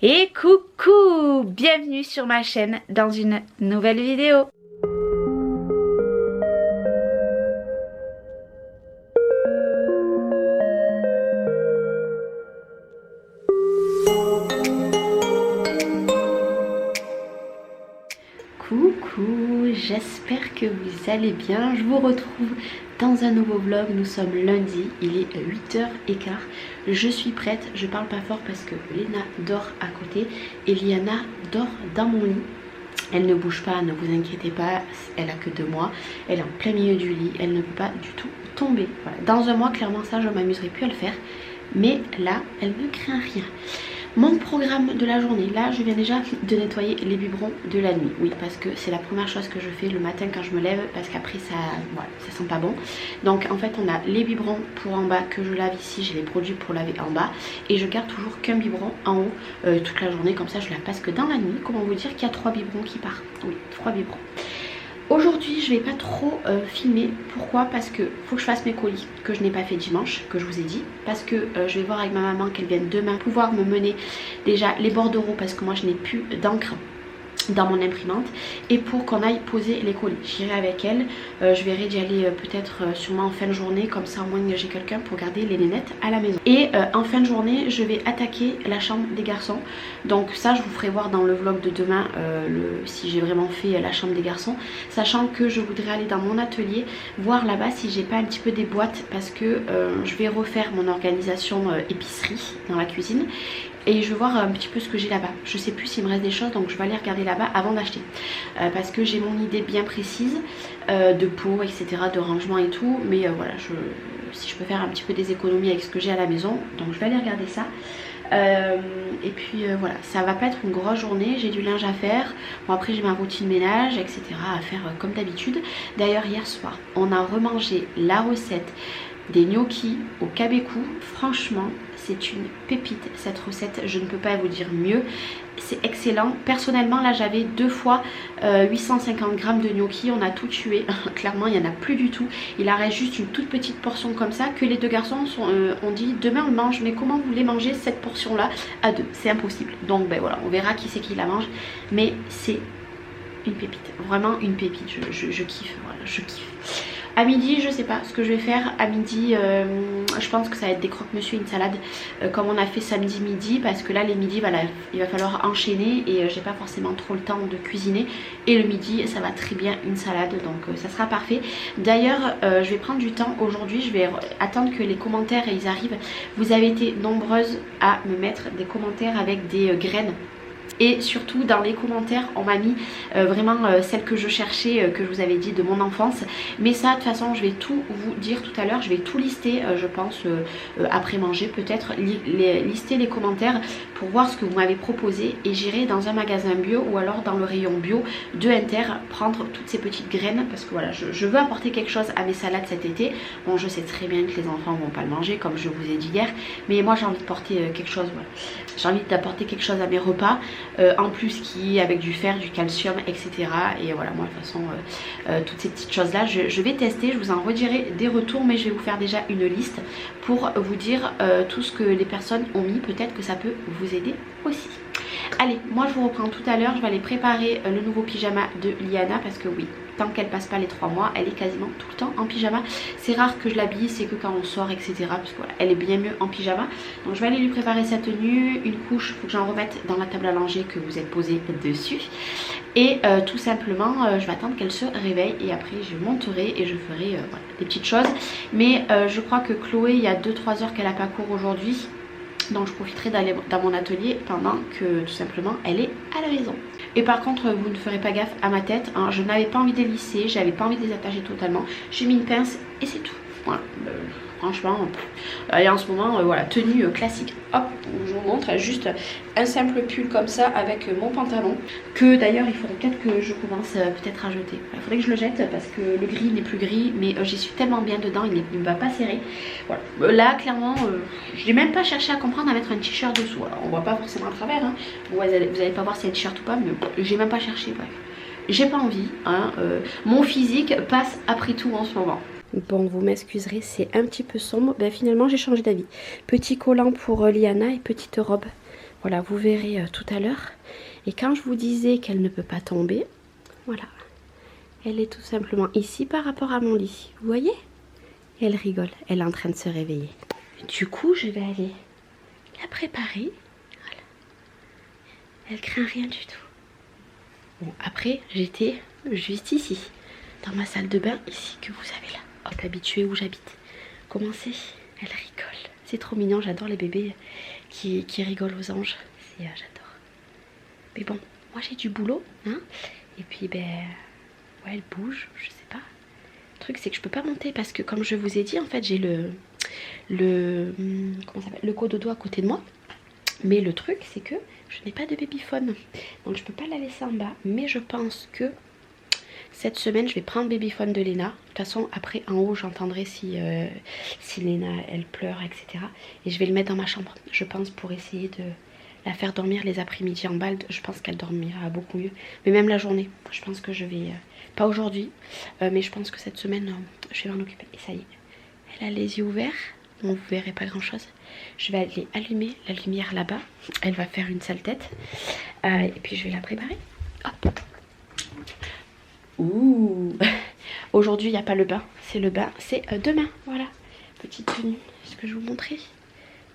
Et coucou, bienvenue sur ma chaîne dans une nouvelle vidéo. Coucou, j'espère que vous allez bien. Je vous retrouve dans un nouveau vlog. Nous sommes lundi, il est 8h15. Je suis prête, je parle pas fort parce que Léna dort à côté et Liana dort dans mon lit. Elle ne bouge pas, ne vous inquiétez pas, elle a que 2 mois, elle est en plein milieu du lit, elle ne peut pas du tout tomber. Voilà. Dans un mois, clairement ça, je m'amuserai plus à le faire, mais là, elle ne craint rien. Mon programme de la journée, là je viens déjà de nettoyer les biberons de la nuit. Oui, parce que c'est la première chose que je fais le matin quand je me lève, parce qu'après ça, voilà, ça sent pas bon. Donc en fait on a les biberons pour en bas que je lave ici, j'ai les produits pour laver en bas. Et je garde toujours qu'un biberon en haut toute la journée, comme ça je la passe que dans la nuit. Comment vous dire qu'il y a 3 biberons qui partent? Oui, 3 biberons. Aujourd'hui je vais pas trop filmer. Pourquoi? Parce que faut que je fasse mes colis que je n'ai pas fait dimanche, que je vous ai dit. Parce que je vais voir avec ma maman qu'elle vienne demain pouvoir me mener déjà les bordereaux, parce que moi je n'ai plus d'encre dans mon imprimante, et pour qu'on aille poser les colis. J'irai avec elle, je verrai d'y aller peut-être sûrement en fin de journée, comme ça au moins j'ai quelqu'un pour garder les nénettes à la maison. Et en fin de journée je vais attaquer la chambre des garçons, donc ça je vous ferai voir dans le vlog de demain si j'ai vraiment fait la chambre des garçons, sachant que je voudrais aller dans mon atelier voir là-bas si j'ai pas un petit peu des boîtes, parce que je vais refaire mon organisation épicerie dans la cuisine. Et je vais voir un petit peu ce que j'ai là-bas. Je sais plus s'il me reste des choses, donc je vais aller regarder là-bas avant d'acheter. Parce que j'ai mon idée bien précise de pot, etc., de rangement et tout. Mais voilà, si je peux faire un petit peu des économies avec ce que j'ai à la maison, donc je vais aller regarder ça. Et puis voilà, ça va pas être une grosse journée, j'ai du linge à faire. Bon, après j'ai ma routine ménage, etc., à faire comme d'habitude. D'ailleurs hier soir, on a remangé la recette des gnocchis au kabekou. Franchement c'est une pépite cette recette, je ne peux pas vous dire mieux, c'est excellent. Personnellement là j'avais 2 fois 850 grammes de gnocchis, on a tout tué. Clairement il n'y en a plus du tout, il en reste juste une toute petite portion comme ça que les 2 garçons ont dit demain on mange. Mais comment vous voulez manger cette portion là à 2? C'est impossible. Donc ben voilà, on verra qui c'est qui la mange, mais c'est une pépite, vraiment une pépite. Je kiffe, voilà, je kiffe. À midi, je sais pas ce que je vais faire. À midi, je pense que ça va être des croque-monsieur, une salade comme on a fait samedi midi, parce que là les midis, voilà, il va falloir enchaîner et j'ai pas forcément trop le temps de cuisiner. Et le midi, ça va très bien une salade, donc ça sera parfait. D'ailleurs, je vais prendre du temps aujourd'hui, je vais attendre que les commentaires ils arrivent. Vous avez été nombreuses à me mettre des commentaires avec des graines. Et surtout dans les commentaires on m'a mis vraiment celle que je cherchais, que je vous avais dit de mon enfance. Mais ça de toute façon je vais tout vous dire tout à l'heure, je vais tout lister je pense après manger peut-être, lister les commentaires pour voir ce que vous m'avez proposé. Et j'irai dans un magasin bio ou alors dans le rayon bio de Inter prendre toutes ces petites graines, parce que voilà, je veux apporter quelque chose à mes salades cet été. Bon, je sais très bien que les enfants vont pas le manger comme je vous ai dit hier, mais moi j'ai envie de porter quelque chose, voilà. J'ai envie d'apporter quelque chose à mes repas. En plus qui est avec du fer, du calcium, etc. Et voilà, moi de toute façon toutes ces petites choses là je vais tester, je vous en redirai des retours, mais je vais vous faire déjà une liste pour vous dire tout ce que les personnes ont mis, peut-être que ça peut vous aider aussi. Allez, moi je vous reprends tout à l'heure, je vais aller préparer le nouveau pyjama de Liana, parce que oui, tant qu'elle passe pas les 3 mois, elle est quasiment tout le temps en pyjama. C'est rare que je l'habille, c'est que quand on sort, etc. Parce que voilà, elle est bien mieux en pyjama. Donc je vais aller lui préparer sa tenue, une couche, il faut que j'en remette dans la table à langer que vous êtes posée dessus. Et tout simplement, je vais attendre qu'elle se réveille et après je monterai et je ferai voilà, des petites choses. Mais je crois que Chloé, il y a 2-3 heures qu'elle a pas cours aujourd'hui. Donc je profiterai d'aller dans mon atelier pendant que tout simplement elle est à la maison. Et par contre vous ne ferez pas gaffe à ma tête, hein. Je n'avais pas envie de les lisser, j'avais pas envie de les attacher totalement. J'ai mis une pince et c'est tout. Voilà, franchement, et en ce moment, voilà, tenue classique. Hop, je vous montre juste un simple pull comme ça avec mon pantalon. Que d'ailleurs, il faudrait peut-être que je commence peut-être à jeter. Il faudrait que je le jette parce que le gris n'est plus gris, mais j'y suis tellement bien dedans, il ne va pas serrer. Voilà. Là, clairement, je n'ai même pas cherché à comprendre à mettre un t-shirt dessous. Alors, on voit pas forcément à travers, hein. Vous allez pas voir si c'est un t-shirt ou pas, mais j'ai même pas cherché, bref. J'ai pas envie, hein. Mon physique passe après tout en ce moment. Bon, vous m'excuserez, c'est un petit peu sombre. Ben, finalement, j'ai changé d'avis. Petit collant pour Liana et petite robe Voilà, vous verrez tout à l'heure. Et quand je vous disais qu'elle ne peut pas tomber, voilà. Elle est tout simplement ici par rapport à mon lit. Vous voyez? Et elle rigole, elle est en train de se réveiller. Du coup, je vais aller la préparer. Voilà. Elle craint rien du tout. Bon, après, j'étais juste ici, dans ma salle de bain, ici, que vous avez là. Oh, t'es habitué où j'habite. Comment c'est? Elle rigole. C'est trop mignon, j'adore les bébés qui rigolent aux anges. J'adore. Mais bon, moi j'ai du boulot, hein. Et puis, ben, ouais, elle bouge, je sais pas. Le truc, c'est que je peux pas monter parce que, comme je vous ai dit, en fait, j'ai comment ça s'appelle, le cododo à côté de moi. Mais le truc, c'est que je n'ai pas de babyphone. Donc je peux pas la laisser en bas. Mais je pense que cette semaine, je vais prendre le babyphone de Léna. De toute façon, après, en haut, j'entendrai si Léna, elle pleure, etc. Et je vais le mettre dans ma chambre, je pense, pour essayer de la faire dormir les après-midi en balde. Je pense qu'elle dormira beaucoup mieux. Mais même la journée, je pense que je vais... pas aujourd'hui, mais je pense que cette semaine, je vais m'en occuper. Et ça y est, elle a les yeux ouverts. Bon, vous verrez pas grand chose. Je vais aller allumer la lumière là-bas. Elle va faire une sale tête. Et puis je vais la préparer. Hop. Ouh. Aujourd'hui, il n'y a pas le bain. C'est le bain, c'est demain. Voilà. Petite tenue. Est-ce que je vous montrer?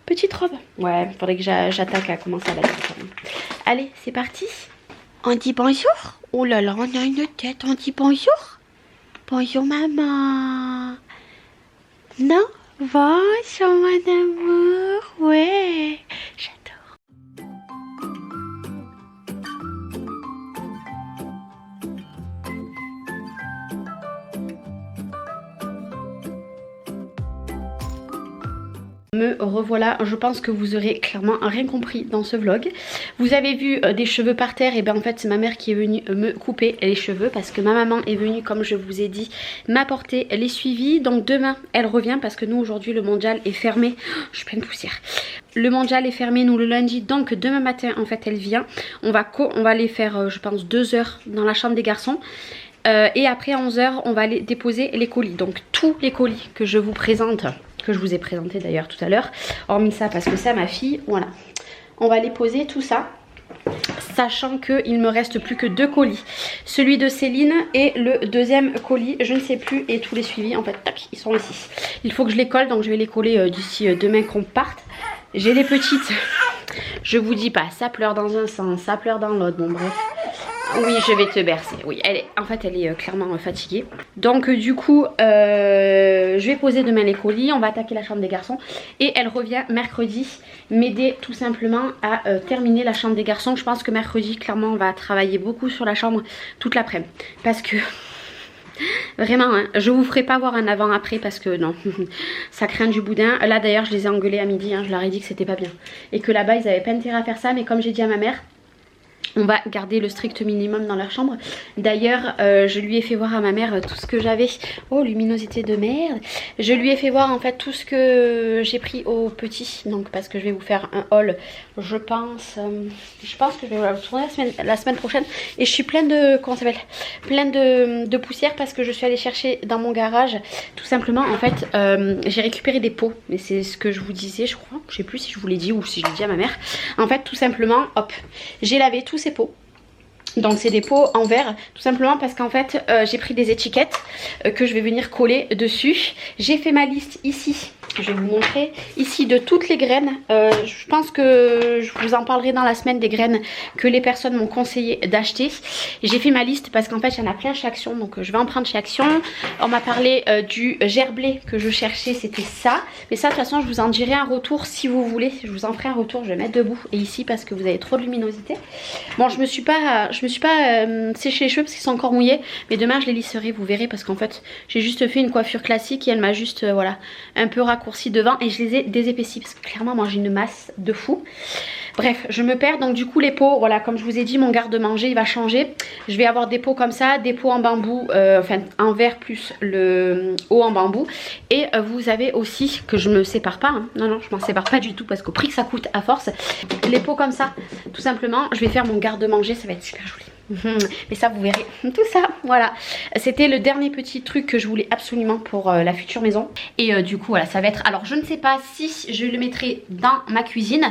Petite robe. Ouais, il faudrait que j'attaque à commencer à la faire. Allez, c'est parti. On dit bonjour. Oh là là, on a une tête. On dit bonjour. Bonjour maman. Non? Bonjour mon amour, ouais, j'adore. Me revoilà, je pense que vous aurez clairement rien compris dans ce vlog. Vous avez vu des cheveux par terre, et bien en fait c'est ma mère qui est venue me couper les cheveux parce que ma maman est venue, comme je vous ai dit, m'apporter les suivis. Donc demain elle revient parce que nous aujourd'hui le mondial est fermé. Oh, je suis pleine de poussière. Le mondial est fermé nous le lundi, donc demain matin en fait elle vient. On va aller faire je pense 2 heures dans la chambre des garçons. Et après à 11 h on va aller déposer les colis. Donc tous les colis que je vous présente, que je vous ai présenté d'ailleurs tout à l'heure, hormis ça parce que ça ma fille, voilà, on va les poser tout ça, sachant qu'il me reste plus que 2 colis, celui de Céline et le deuxième colis je ne sais plus, et tous les suivis en fait tac, ils sont ici. Il faut que je les colle, donc je vais les coller d'ici demain qu'on parte. J'ai les petites, je vous dis pas, ça pleure dans un sens, ça pleure dans l'autre, bon bref. Oui, je vais te bercer. Oui, en fait, elle est clairement fatiguée. Donc, du coup, je vais poser demain les colis. On va attaquer la chambre des garçons. Et elle revient mercredi m'aider tout simplement à terminer la chambre des garçons. Je pense que mercredi, clairement, on va travailler beaucoup sur la chambre toute l'après-midi. Parce que... Vraiment, hein, je vous ferai pas voir un avant-après parce que non, ça craint du boudin. Là d'ailleurs, je les ai engueulés à midi, hein, je leur ai dit que c'était pas bien. Et que là-bas, ils avaient pas intérêt à faire ça. Mais comme j'ai dit à ma mère... On va garder le strict minimum dans leur chambre. D'ailleurs, je lui ai fait voir à ma mère tout ce que j'avais. Oh, luminosité de merde. Je lui ai fait voir en fait tout ce que j'ai pris au petit. Donc parce que je vais vous faire un haul. Je pense que je vais vous tourner la semaine prochaine. Et je suis pleine de... Comment ça s'appelle? Pleine de poussière parce que je suis allée chercher dans mon garage. Tout simplement, en fait, j'ai récupéré des pots. Mais c'est ce que je vous disais, je crois. Je sais plus si je vous l'ai dit ou si je l'ai dit à ma mère. En fait, tout simplement, hop, j'ai lavé tous ces pots. Donc c'est des pots en verre, tout simplement parce qu'en fait j'ai pris des étiquettes que je vais venir coller dessus. J'ai fait ma liste ici, je vais vous montrer ici de toutes les graines. Je pense que je vous en parlerai dans la semaine des graines que les personnes m'ont conseillé d'acheter. J'ai fait ma liste parce qu'en fait il y en a plein chez Action, donc je vais en prendre chez Action. On m'a parlé du gerblé que je cherchais, c'était ça. Mais ça de toute façon je vous en dirai un retour si vous voulez, je vous en ferai un retour. Je vais mettre debout et ici parce que vous avez trop de luminosité. Bon, je me suis pas séché les cheveux parce qu'ils sont encore mouillés, mais demain je les lisserai, vous verrez, parce qu'en fait j'ai juste fait une coiffure classique et elle m'a juste voilà un peu raccourci devant et je les ai désépaissis parce que clairement moi j'ai une masse de fou. Bref, je me perds. Donc du coup les pots, voilà, comme je vous ai dit, mon garde-manger il va changer. Je vais avoir des pots comme ça, des pots en bambou, enfin en verre plus le haut en bambou. Et vous avez aussi, que je me sépare pas, hein. Non, je m'en sépare pas du tout parce qu'au prix que ça coûte à force, les pots comme ça, tout simplement, je vais faire mon garde-manger, ça va être super joli. Mais ça vous verrez tout ça, voilà. C'était le dernier petit truc que je voulais absolument pour la future maison. Et du coup voilà, ça va être, alors je ne sais pas si je le mettrai dans ma cuisine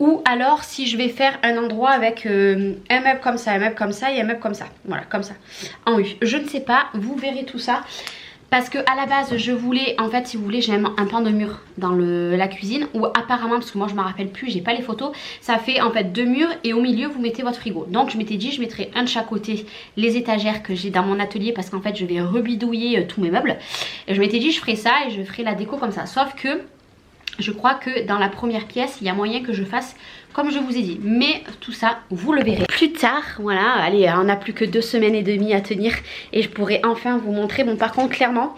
ou alors si je vais faire un endroit avec un meuble comme ça, un meuble comme ça et un meuble comme ça. Voilà, comme ça, en U. Je ne sais pas, vous verrez tout ça. Parce que à la base je voulais, en fait si vous voulez, j'ai un pan de mur dans la cuisine où apparemment, parce que moi je me rappelle plus, j'ai pas les photos, ça fait en fait 2 murs et au milieu vous mettez votre frigo. Donc je m'étais dit je mettrai un de chaque côté les étagères que j'ai dans mon atelier parce qu'en fait je vais rebidouiller tous mes meubles. Et je m'étais dit je ferai ça et je ferai la déco comme ça. Sauf que je crois que dans la première pièce il y a moyen que je fasse comme je vous ai dit, mais tout ça vous le verrez plus tard. Voilà, allez, on n'a plus que 2 semaines et demie à tenir et je pourrai enfin vous montrer. Bon, par contre clairement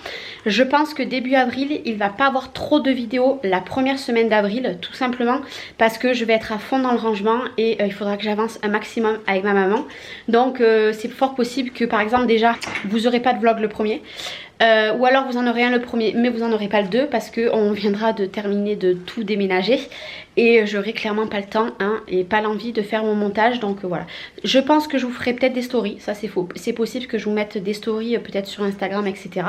je pense que début avril il va pas avoir trop de vidéos la première semaine d'avril, tout simplement parce que je vais être à fond dans le rangement et il faudra que j'avance un maximum avec ma maman. Donc c'est fort possible que par exemple déjà vous aurez pas de vlog le premier. Ou alors vous en aurez un le premier mais vous en aurez pas le 2 parce qu'on viendra de terminer de tout déménager et j'aurai clairement pas le temps hein, et pas l'envie de faire mon montage. Donc voilà, je pense que je vous ferai peut-être des stories, ça c'est faux, c'est possible que je vous mette des stories peut-être sur Instagram etc.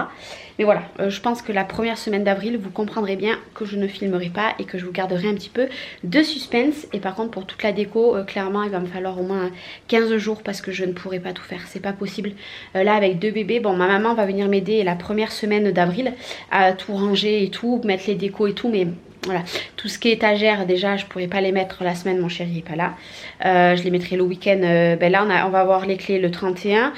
Mais voilà, je pense que la première semaine d'avril vous comprendrez bien que je ne filmerai pas et que je vous garderai un petit peu de suspense. Et par contre pour toute la déco clairement il va me falloir au moins 15 jours parce que je ne pourrai pas tout faire, c'est pas possible. Là avec 2 bébés, bon ma maman va venir m'aider la première semaine d'avril à tout ranger et tout, mettre les décos et tout, mais voilà, tout ce qui est étagère déjà je pourrais pas les mettre la semaine, mon chéri est pas là. Je les mettrai le week-end. Ben là on va avoir les clés le 31.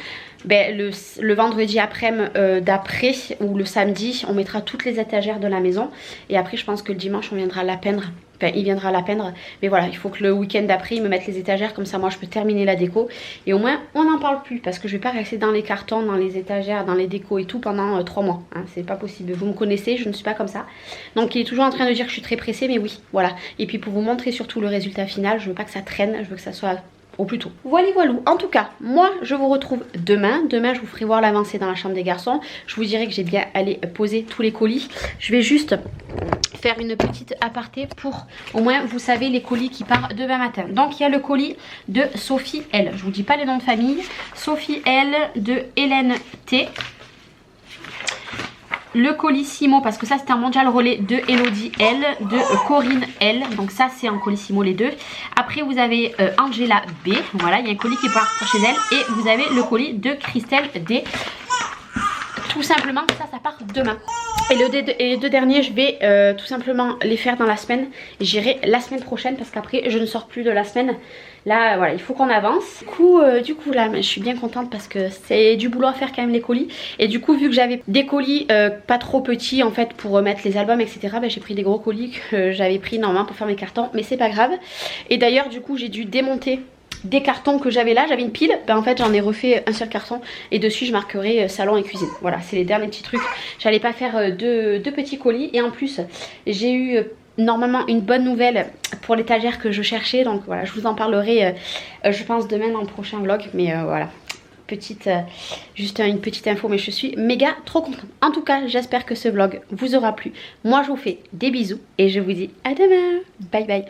Ben, le vendredi après-midi d'après ou le samedi on mettra toutes les étagères de la maison et après je pense que le dimanche on viendra la peindre. Enfin, il viendra la peindre, mais voilà, il faut que le week-end d'après il me mette les étagères, comme ça moi je peux terminer la déco et au moins on n'en parle plus parce que je vais pas rester dans les cartons, dans les étagères, dans les décos et tout pendant 3 mois, hein, c'est pas possible, vous me connaissez, je ne suis pas comme ça. Donc il est toujours en train de dire que je suis très pressée, mais oui, voilà. Et puis pour vous montrer surtout le résultat final, je veux pas que ça traîne, je veux que ça soit au plus tôt. Voilà, en tout cas moi je vous retrouve demain. Je vous ferai voir l'avancée dans la chambre des garçons. Je vous dirai que j'ai bien allé poser tous les colis. Je vais juste faire une petite aparté pour au moins vous savez les colis qui partent demain matin. Donc il y a le colis de Sophie L, je vous dis pas les noms de famille. Sophie L, de Hélène T, le colissimo parce que ça c'est un mondial relais de Elodie L, de Corinne L, donc ça c'est en colissimo les deux. Après vous avez Angela B, voilà, il y a un colis qui part pour chez elle. Et vous avez le colis de Christelle D, tout simplement ça part demain. Et les 2 derniers je vais tout simplement les faire dans la semaine. J'irai la semaine prochaine parce qu'après je ne sors plus de la semaine. Là voilà, il faut qu'on avance. Du coup là je suis bien contente parce que c'est du boulot à faire quand même les colis. Et du coup vu que j'avais des colis pas trop petits en fait pour mettre les albums etc, ben, j'ai pris des gros colis que j'avais pris normalement pour faire mes cartons. Mais c'est pas grave. Et d'ailleurs du coup j'ai dû démonter des cartons que j'avais là, j'avais une pile, ben en fait j'en ai refait un seul carton et dessus je marquerai salon et cuisine. Voilà, c'est les derniers petits trucs. J'allais pas faire deux petits colis et en plus j'ai eu normalement une bonne nouvelle pour l'étagère que je cherchais, donc voilà, je vous en parlerai je pense demain dans le prochain vlog. Mais voilà, juste une petite info, mais je suis méga trop contente. En tout cas j'espère que ce vlog vous aura plu. Moi je vous fais des bisous et je vous dis à demain, bye bye.